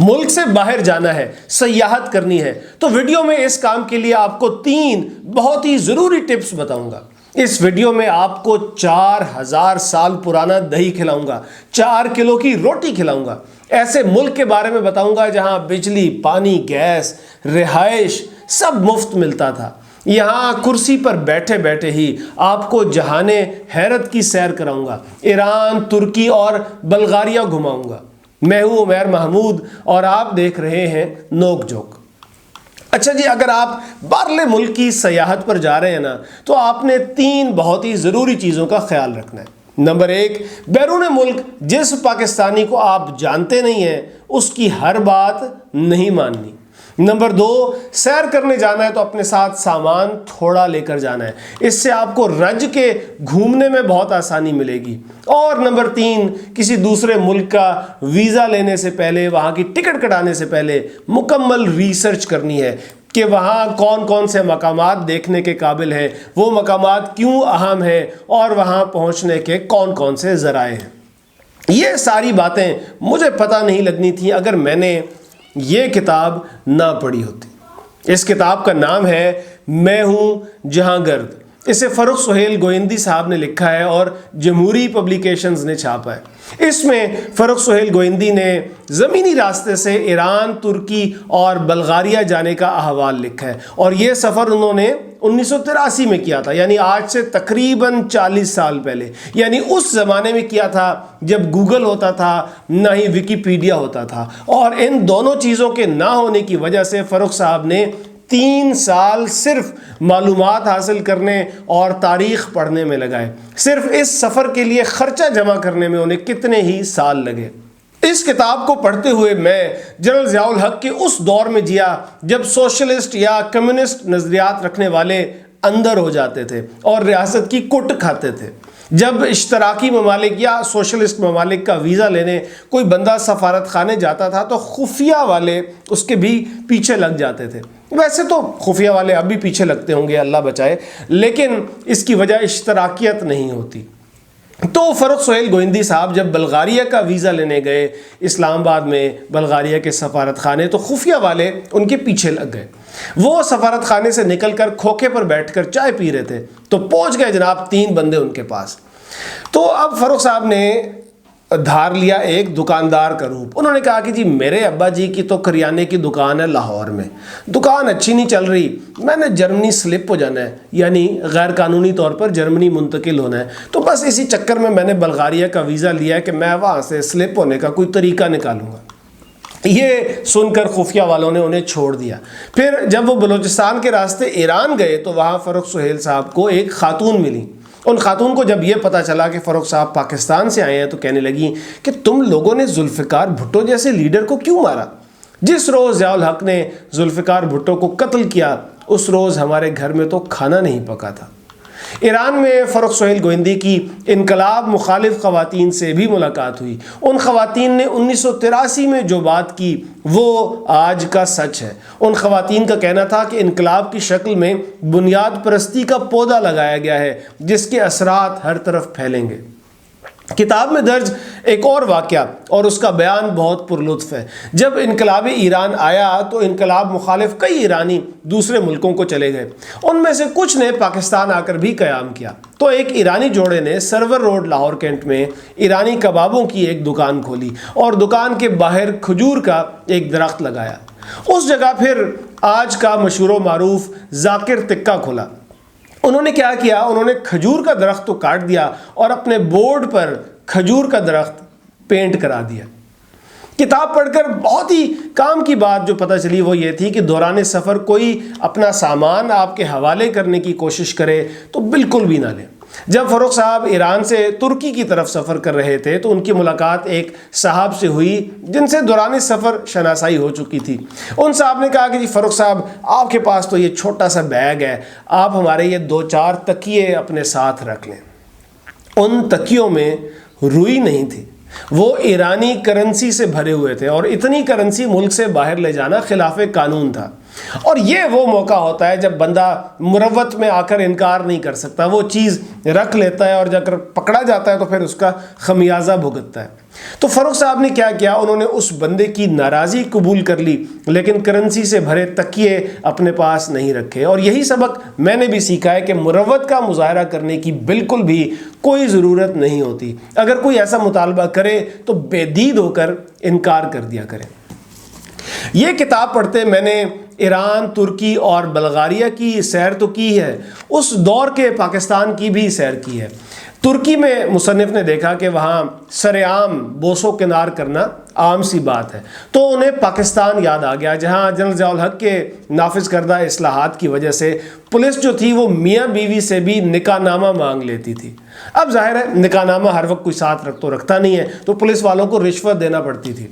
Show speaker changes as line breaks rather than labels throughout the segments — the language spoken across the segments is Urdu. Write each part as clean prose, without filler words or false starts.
ملک سے باہر جانا ہے، سیاحت کرنی ہے، تو ویڈیو میں اس کام کے لیے آپ کو 3 بہت ہی ضروری ٹپس بتاؤں گا۔ اس ویڈیو میں آپ کو 4000 سال پرانا دہی کھلاؤں گا، 4 کلو کی روٹی کھلاؤں گا، ایسے ملک کے بارے میں بتاؤں گا جہاں بجلی، پانی، گیس، رہائش سب مفت ملتا تھا۔ یہاں کرسی پر بیٹھے بیٹھے ہی آپ کو جہان حیرت کی سیر کراؤں گا، ایران، ترکی اور بلغاریہ گھماؤں گا۔ میں ہوں عمیر محمود اور آپ دیکھ رہے ہیں نوک جھوک۔ اچھا جی، اگر آپ باہرلے ملک کی سیاحت پر جا رہے ہیں نا، تو آپ نے 3 بہت ہی ضروری چیزوں کا خیال رکھنا ہے۔ نمبر 1، بیرون ملک جس پاکستانی کو آپ جانتے نہیں ہیں اس کی ہر بات نہیں ماننی۔ نمبر 2، سیر کرنے جانا ہے تو اپنے ساتھ سامان تھوڑا لے کر جانا ہے، اس سے آپ کو رج کے گھومنے میں بہت آسانی ملے گی۔ اور نمبر 3، کسی دوسرے ملک کا ویزا لینے سے پہلے، وہاں کی ٹکٹ کٹانے سے پہلے مکمل ریسرچ کرنی ہے کہ وہاں کون کون سے مقامات دیکھنے کے قابل ہیں، وہ مقامات کیوں اہم ہیں، اور وہاں پہنچنے کے کون کون سے ذرائع ہیں۔ یہ ساری باتیں مجھے پتہ نہیں لگنی تھیں اگر میں نے یہ کتاب نہ پڑھی ہوتی۔ اس کتاب کا نام ہے میں ہوں جہاں گرد۔ اسے فروخ سہیل گوئندی صاحب نے لکھا ہے اور جمہوری پبلیکیشنز نے چھاپا ہے۔ اس میں فروخ سہیل گوئندی نے زمینی راستے سے ایران، ترکی اور بلغاریہ جانے کا احوال لکھا ہے، اور یہ سفر انہوں نے 1983 میں کیا تھا، یعنی آج سے تقریباً 40 سال پہلے، یعنی اس زمانے میں کیا تھا جب گوگل ہوتا تھا، نہ ہی ویکیپیڈیا ہوتا تھا۔ اور ان دونوں چیزوں کے نہ ہونے کی وجہ سے فروخ صاحب نے 3 سال صرف معلومات حاصل کرنے اور تاریخ پڑھنے میں لگائے۔ صرف اس سفر کے لیے خرچہ جمع کرنے میں انہیں کتنے ہی سال لگے۔ اس کتاب کو پڑھتے ہوئے میں جنرل ضیاء الحق کے اس دور میں جیا جب سوشلسٹ یا کمیونسٹ نظریات رکھنے والے اندر ہو جاتے تھے اور ریاست کی کٹ کھاتے تھے۔ جب اشتراکی ممالک یا سوشلسٹ ممالک کا ویزا لینے کوئی بندہ سفارت خانے جاتا تھا تو خفیہ والے اس کے بھی پیچھے لگ جاتے تھے۔ ویسے تو خفیہ والے اب بھی پیچھے لگتے ہوں گے، اللہ بچائے، لیکن اس کی وجہ اشتراکیت نہیں ہوتی۔ تو فروخ سہیل گوئندی صاحب جب بلغاریہ کا ویزا لینے گئے اسلام آباد میں بلغاریہ کے سفارت خانے، تو خفیہ والے ان کے پیچھے لگ گئے۔ وہ سفارت خانے سے نکل کر کھوکھے پر بیٹھ کر چائے پی رہے تھے تو پہنچ گئے جناب 3 بندے ان کے پاس۔ تو اب فروخ صاحب نے دھار لیا ایک دکاندار کا روپ۔ انہوں نے کہا کہ جی میرے ابا جی کی تو کریانے کی دکان ہے لاہور میں، دکان اچھی نہیں چل رہی، میں نے جرمنی سلپ ہو جانا ہے، یعنی غیر قانونی طور پر جرمنی منتقل ہونا ہے، تو بس اسی چکر میں میں نے بلغاریہ کا ویزا لیا ہے کہ میں وہاں سے سلپ ہونے کا کوئی طریقہ نکالوں گا۔ یہ سن کر خفیہ والوں نے انہیں چھوڑ دیا۔ پھر جب وہ بلوچستان کے راستے ایران گئے تو وہاں فروخ سہیل صاحب کو ایک خاتون ملی۔ ان خاتون کو جب یہ پتہ چلا کہ فروخ صاحب پاکستان سے آئے ہیں تو کہنے لگی کہ تم لوگوں نے ذوالفقار بھٹو جیسے لیڈر کو کیوں مارا؟ جس روز ضیاء الحق نے ذوالفقار بھٹو کو قتل کیا اس روز ہمارے گھر میں تو کھانا نہیں پکا تھا۔ ایران میں فروخ سہیل گوئندی کی انقلاب مخالف خواتین سے بھی ملاقات ہوئی۔ ان خواتین نے 1983 میں جو بات کی وہ آج کا سچ ہے۔ ان خواتین کا کہنا تھا کہ انقلاب کی شکل میں بنیاد پرستی کا پودا لگایا گیا ہے جس کے اثرات ہر طرف پھیلیں گے۔ کتاب میں درج ایک اور واقعہ اور اس کا بیان بہت پرلطف ہے۔ جب انقلاب ایران آیا تو انقلاب مخالف کئی ایرانی دوسرے ملکوں کو چلے گئے، ان میں سے کچھ نے پاکستان آ کر بھی قیام کیا۔ تو ایک ایرانی جوڑے نے سرور روڈ لاہور کینٹ میں ایرانی کبابوں کی ایک دکان کھولی اور دکان کے باہر کھجور کا ایک درخت لگایا۔ اس جگہ پھر آج کا مشہور و معروف ذاکر تکہ کھولا۔ انہوں نے کیا کیا، انہوں نے کھجور کا درخت تو کاٹ دیا اور اپنے بورڈ پر کھجور کا درخت پینٹ کرا دیا۔ کتاب پڑھ کر بہت ہی کام کی بات جو پتہ چلی وہ یہ تھی کہ دوران سفر کوئی اپنا سامان آپ کے حوالے کرنے کی کوشش کرے تو بالکل بھی نہ لیں۔ جب فروخ صاحب ایران سے ترکی کی طرف سفر کر رہے تھے تو ان کی ملاقات ایک صاحب سے ہوئی جن سے دوران سفر شناسائی ہو چکی تھی۔ ان صاحب نے کہا کہ جی فروخ صاحب آپ کے پاس تو یہ چھوٹا سا بیگ ہے، آپ ہمارے یہ 2-4 تکیے اپنے ساتھ رکھ لیں۔ ان تکیوں میں روئی نہیں تھی، وہ ایرانی کرنسی سے بھرے ہوئے تھے اور اتنی کرنسی ملک سے باہر لے جانا خلاف قانون تھا۔ اور یہ وہ موقع ہوتا ہے جب بندہ مروت میں آ کر انکار نہیں کر سکتا، وہ چیز رکھ لیتا ہے اور جا کر پکڑا جاتا ہے تو پھر اس کا خمیازہ بھگتتا ہے۔ تو فاروق صاحب نے کیا کیا، انہوں نے اس بندے کی ناراضی قبول کر لی، لیکن کرنسی سے بھرے تکیے اپنے پاس نہیں رکھے۔ اور یہی سبق میں نے بھی سیکھا ہے کہ مروت کا مظاہرہ کرنے کی بالکل بھی کوئی ضرورت نہیں ہوتی۔ اگر کوئی ایسا مطالبہ کرے تو بے دید ہو کر انکار کر دیا کرے۔ یہ کتاب پڑھتے میں نے ایران، ترکی اور بلغاریہ کی سیر تو کی ہے، اس دور کے پاکستان کی بھی سیر کی ہے۔ ترکی میں مصنف نے دیکھا کہ وہاں سر عام بوس و کنار کرنا عام سی بات ہے، تو انہیں پاکستان یاد آ گیا، جہاں جنرل ضیاء الحق کے نافذ کردہ اصلاحات کی وجہ سے پولیس جو تھی وہ میاں بیوی سے بھی نکاح نامہ مانگ لیتی تھی۔ اب ظاہر ہے نکاح نامہ ہر وقت کوئی ساتھ رکھتا نہیں ہے، تو پولیس والوں کو رشوت دینا پڑتی تھی۔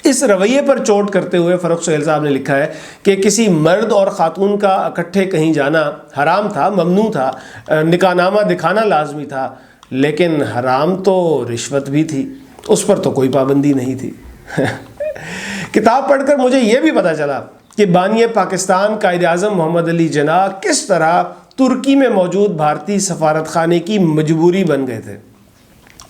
اس رویے پر چوٹ کرتے ہوئے فاروق سہیل صاحب نے لکھا ہے کہ کسی مرد اور خاتون کا اکٹھے کہیں جانا حرام تھا، ممنوع تھا، نکاح نامہ دکھانا لازمی تھا، لیکن حرام تو رشوت بھی تھی، اس پر تو کوئی پابندی نہیں تھی۔ کتاب پڑھ کر مجھے یہ بھی پتہ چلا کہ بانی پاکستان قائد اعظم محمد علی جناح کس طرح ترکی میں موجود بھارتی سفارت خانے کی مجبوری بن گئے تھے۔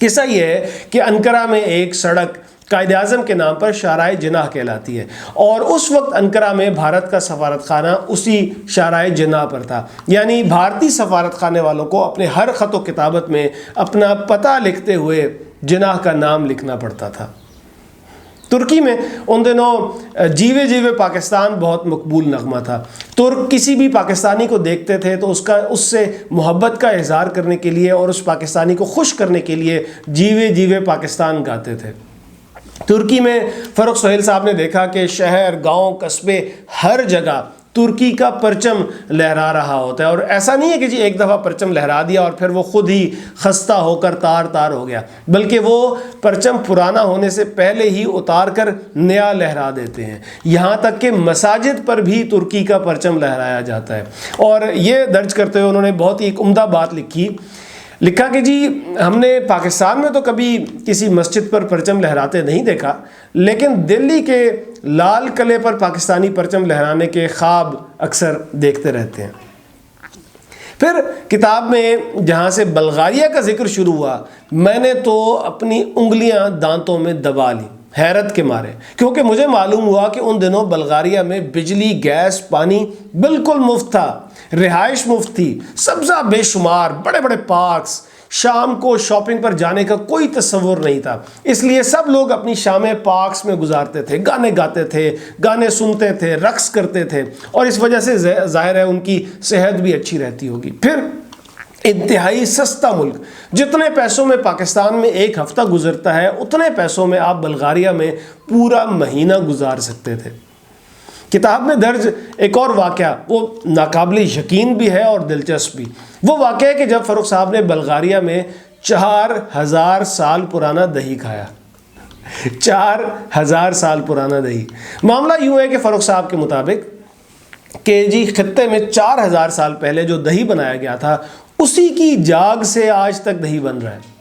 قصہ یہ ہے کہ انقرہ میں ایک سڑک قائد اعظم کے نام پر شاہراہ جناح کہلاتی ہے، اور اس وقت انقرہ میں بھارت کا سفارت خانہ اسی شاہراہ جناح پر تھا، یعنی بھارتی سفارت خانے والوں کو اپنے ہر خط و کتابت میں اپنا پتہ لکھتے ہوئے جناح کا نام لکھنا پڑتا تھا۔ ترکی میں ان دنوں جیوے جیوے پاکستان بہت مقبول نغمہ تھا۔ ترک کسی بھی پاکستانی کو دیکھتے تھے تو اس سے محبت کا اظہار کرنے کے لیے اور اس پاکستانی کو خوش کرنے کے لیے جیوے جیوے پاکستان گاتے تھے۔ ترکی میں فاروق سہیل صاحب نے دیکھا کہ شہر، گاؤں، قصبے، ہر جگہ ترکی کا پرچم لہرا رہا ہوتا ہے، اور ایسا نہیں ہے کہ جی ایک دفعہ پرچم لہرا دیا اور پھر وہ خود ہی خستہ ہو کر تار تار ہو گیا، بلکہ وہ پرچم پرانا ہونے سے پہلے ہی اتار کر نیا لہرا دیتے ہیں۔ یہاں تک کہ مساجد پر بھی ترکی کا پرچم لہرایا جاتا ہے۔ اور یہ درج کرتے ہوئے انہوں نے بہت ہی ایک عمدہ بات لکھا کہ جی ہم نے پاکستان میں تو کبھی کسی مسجد پر پرچم لہراتے نہیں دیکھا، لیکن دلی کے لال قلعے پر پاکستانی پرچم لہرانے کے خواب اکثر دیکھتے رہتے ہیں۔ پھر کتاب میں جہاں سے بلغاریہ کا ذکر شروع ہوا، میں نے تو اپنی انگلیاں دانتوں میں دبا لی حیرت کے مارے، کیونکہ مجھے معلوم ہوا کہ ان دنوں بلغاریہ میں بجلی، گیس، پانی بالکل مفت تھا، رہائش مفت تھی، سبزہ بے شمار، بڑے بڑے پارکس، شام کو شاپنگ پر جانے کا کوئی تصور نہیں تھا، اس لیے سب لوگ اپنی شامیں پارکس میں گزارتے تھے، گانے گاتے تھے، گانے سنتے تھے، رقص کرتے تھے، اور اس وجہ سے ظاہر ہے ان کی صحت بھی اچھی رہتی ہوگی۔ پھر انتہائی سستا ملک، جتنے پیسوں میں پاکستان میں ایک ہفتہ گزرتا ہے اتنے پیسوں میں آپ بلغاریہ میں پورا مہینہ گزار سکتے تھے۔ کتاب میں درج ایک اور واقعہ وہ ناقابل یقین بھی ہے اور دلچسپ بھی۔ وہ واقعہ ہے کہ جب فاروق صاحب نے بلغاریہ میں 4000 سال پرانا دہی کھایا۔ 4000 سال پرانا دہی۔ معاملہ یوں ہے کہ فاروق صاحب کے مطابق کہ جی خطے میں 4000 سال پہلے جو دہی بنایا گیا تھا اسی کی جاگ سے آج تک دہی بن رہا ہے۔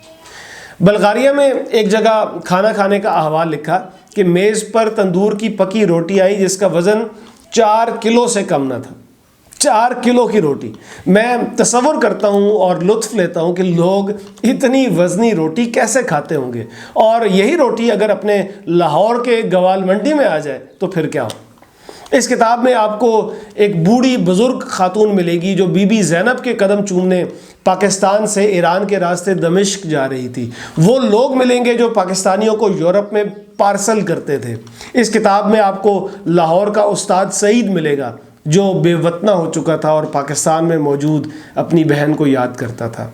بلغاریہ میں ایک جگہ کھانا کھانے کا احوال لکھا کہ میز پر تندور کی پکی روٹی آئی جس کا وزن 4 کلو سے کم نہ تھا۔ 4 کلو کی روٹی۔ میں تصور کرتا ہوں اور لطف لیتا ہوں کہ لوگ اتنی وزنی روٹی کیسے کھاتے ہوں گے، اور یہی روٹی اگر اپنے لاہور کے گوال منڈی میں آ جائے تو پھر کیا ہو۔ اس کتاب میں آپ کو ایک بوڑھی بزرگ خاتون ملے گی جو بی بی زینب کے قدم چومنے پاکستان سے ایران کے راستے دمشق جا رہی تھی۔ وہ لوگ ملیں گے جو پاکستانیوں کو یورپ میں پارسل کرتے تھے۔ اس کتاب میں آپ کو لاہور کا استاد سعید ملے گا جو بے وطنہ ہو چکا تھا اور پاکستان میں موجود اپنی بہن کو یاد کرتا تھا۔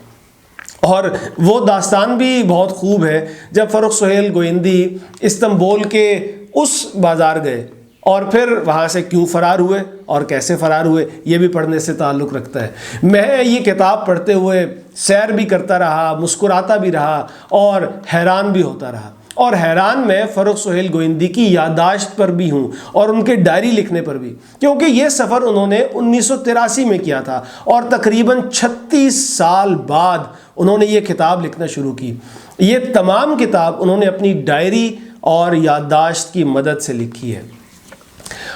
اور وہ داستان بھی بہت خوب ہے جب فاروق سہیل گوئندی استنبول کے اس بازار گئے اور پھر وہاں سے کیوں فرار ہوئے اور کیسے فرار ہوئے، یہ بھی پڑھنے سے تعلق رکھتا ہے۔ میں یہ کتاب پڑھتے ہوئے سیر بھی کرتا رہا، مسکراتا بھی رہا اور حیران بھی ہوتا رہا، اور حیران میں فاروق سہیل گوئندی کی یادداشت پر بھی ہوں اور ان کے ڈائری لکھنے پر بھی، کیونکہ یہ سفر انہوں نے 1983 میں کیا تھا اور تقریباً 36 سال بعد انہوں نے یہ کتاب لکھنا شروع کی۔ یہ تمام کتاب انہوں نے اپنی ڈائری اور یادداشت کی مدد سے لکھی ہے۔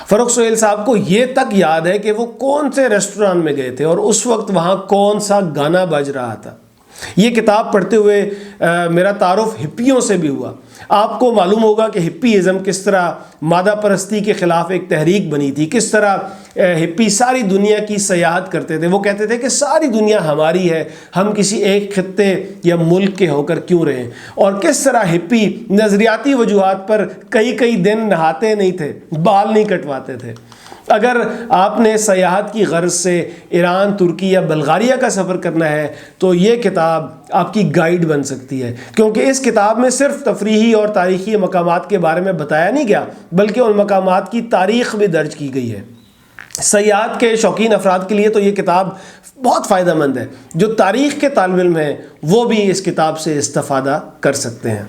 فاروق سہیل صاحب کو یہ تک یاد ہے کہ وہ کون سے ریسٹوران میں گئے تھے اور اس وقت وہاں کون سا گانا بج رہا تھا۔ یہ کتاب پڑھتے ہوئے میرا تعارف ہپیوں سے بھی ہوا۔ آپ کو معلوم ہوگا کہ ہپیزم کس طرح مادہ پرستی کے خلاف ایک تحریک بنی تھی، کس طرح ہپی ساری دنیا کی سیاحت کرتے تھے۔ وہ کہتے تھے کہ ساری دنیا ہماری ہے، ہم کسی ایک خطے یا ملک کے ہو کر کیوں رہیں، اور کس طرح ہپی نظریاتی وجوہات پر کئی دن نہاتے نہیں تھے، بال نہیں کٹواتے تھے۔ اگر آپ نے سیاحت کی غرض سے ایران، ترکی یا بلغاریہ کا سفر کرنا ہے تو یہ کتاب آپ کی گائیڈ بن سکتی ہے، کیونکہ اس کتاب میں صرف تفریحی اور تاریخی مقامات کے بارے میں بتایا نہیں گیا بلکہ ان مقامات کی تاریخ بھی درج کی گئی ہے۔ سیاحت کے شوقین افراد کے لیے تو یہ کتاب بہت فائدہ مند ہے۔ جو تاریخ کے طالب علم ہیں وہ بھی اس کتاب سے استفادہ کر سکتے ہیں۔